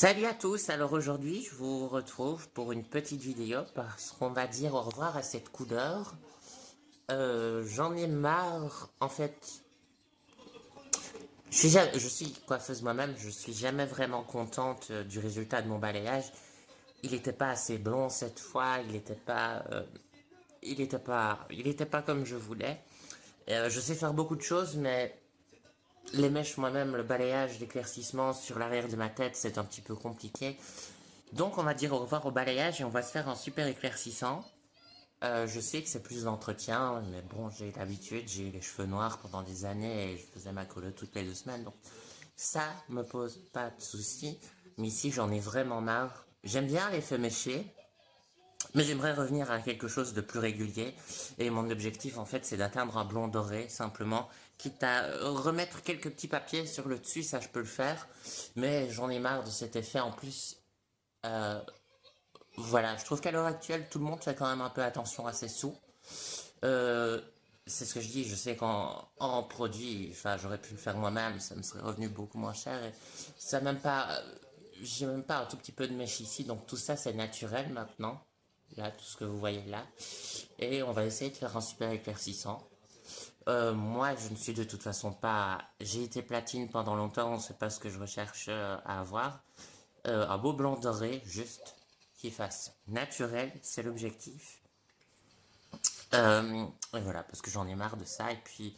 Salut à tous, alors aujourd'hui je vous retrouve pour une petite vidéo parce qu'on va dire au revoir à cette couleur. J'en ai marre, en fait, je suis coiffeuse moi-même, je suis jamais vraiment contente du résultat de mon balayage. Il n'était pas assez blond cette fois, il était pas comme je voulais. Je sais faire beaucoup de choses, mais les mèches moi-même, le balayage, l'éclaircissement sur l'arrière de ma tête, c'est un petit peu compliqué. Donc on va dire au revoir au balayage et on va se faire un super éclaircissant. Je sais que c'est plus d'entretien, mais bon, j'ai l'habitude, j'ai eu les cheveux noirs pendant des années et je faisais ma colo toutes les 2 semaines, donc ça me pose pas de soucis. Mais ici, j'en ai vraiment marre. J'aime bien l'effet méché, mais j'aimerais revenir à quelque chose de plus régulier. Et mon objectif, en fait, c'est d'atteindre un blond doré, simplement. Quitte à remettre quelques petits papiers sur le dessus, ça je peux le faire. Mais j'en ai marre de cet effet. En plus, euh, voilà, je trouve qu'à l'heure actuelle, tout le monde fait quand même un peu attention à ses sous. Euh, c'est ce que je dis, je sais qu'en produit, enfin, j'aurais pu le faire moi-même, ça me serait revenu beaucoup moins cher. Et ça même pas, j'ai même pas un tout petit peu de mèche ici, donc tout ça c'est naturel maintenant. Là, tout ce que vous voyez là. Et on va essayer de faire un super éclaircissant. Moi, je ne suis de toute façon pas. J'ai été platine pendant longtemps, c'est pas ce que je recherche à avoir. Un beau blanc doré, juste, qui fasse naturel, c'est l'objectif. Et voilà, parce que j'en ai marre de ça. Et puis,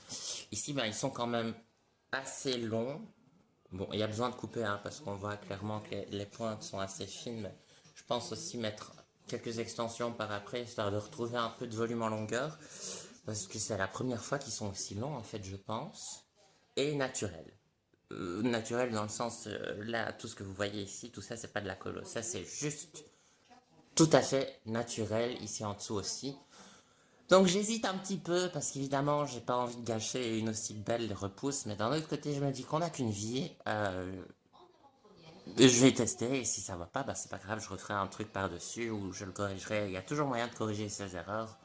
ici, ben, ils sont quand même assez longs. Bon, il y a besoin de couper, hein, parce qu'on voit clairement que les pointes sont assez fines. Mais je pense aussi mettre quelques extensions par après, histoire de retrouver un peu de volume en longueur. Parce que c'est la première fois qu'ils sont aussi longs, en fait, je pense. Et naturel. Naturel dans le sens, là, tout ce que vous voyez ici, tout ça, c'est pas de la colo. Ça, c'est juste tout à fait naturel, ici en dessous aussi. Donc j'hésite un petit peu parce qu'évidemment j'ai pas envie de gâcher une aussi belle repousse, mais d'un autre côté je me dis qu'on n'a qu'une vie. Je vais tester et si ça va pas, bah c'est pas grave, je referai un truc par-dessus ou je le corrigerai. Il y a toujours moyen de corriger ses erreurs.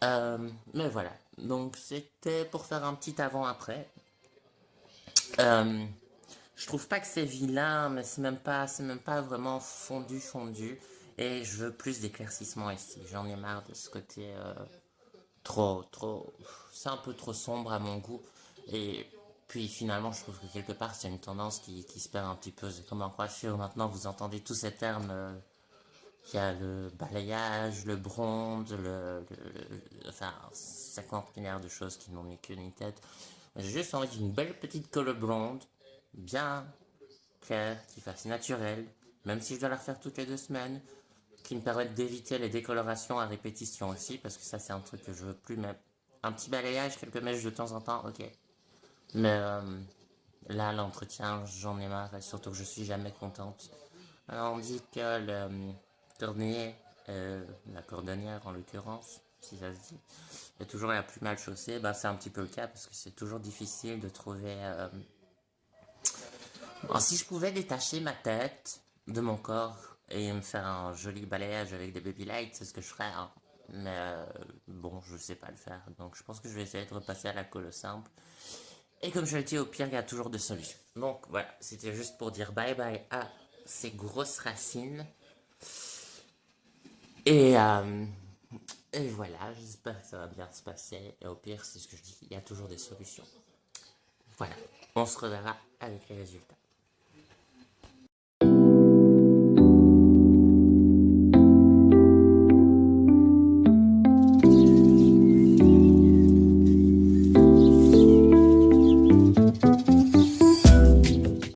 Mais voilà, donc c'était pour faire un petit avant-après. Euh, je trouve pas que c'est vilain, mais c'est même pas vraiment fondu. Et je veux plus d'éclaircissement ici. J'en ai marre de ce côté trop. C'est un peu trop sombre à mon goût. Et puis finalement, je trouve que quelque part, c'est une tendance qui se perd un petit peu. C'est comme en coiffure. Maintenant, vous entendez tous ces termes. Il y a le balayage, le bronze, enfin, 50 milliards de choses qui n'ont ni queue ni tête. J'ai juste envie d'une belle petite colle blonde, bien claire, qui fasse naturelle, même si je dois la refaire toutes les 2 semaines, qui me permette d'éviter les décolorations à répétition aussi, parce que ça c'est un truc que je veux plus, mais un petit balayage, quelques mèches de temps en temps, ok. Mais là, l'entretien, j'en ai marre, et surtout que je suis jamais contente. Alors, on dit que le cordonnier, la cordonnière en l'occurrence, si ça se dit, est toujours la plus mal chaussée. Ben, c'est un petit peu le cas parce que c'est toujours difficile de trouver. Bon, si je pouvais détacher ma tête de mon corps et me faire un joli balayage avec des baby lights, c'est ce que je ferais, hein. Mais bon, je sais pas le faire. Donc je pense que je vais essayer de repasser à la colle simple. Et comme je le dis, au pire, il y a toujours des solutions. Donc voilà, c'était juste pour dire bye bye à ces grosses racines. Et, euh, et voilà, j'espère que ça va bien se passer. Et au pire, c'est ce que je dis, il y a toujours des solutions. Voilà, on se reverra avec les résultats.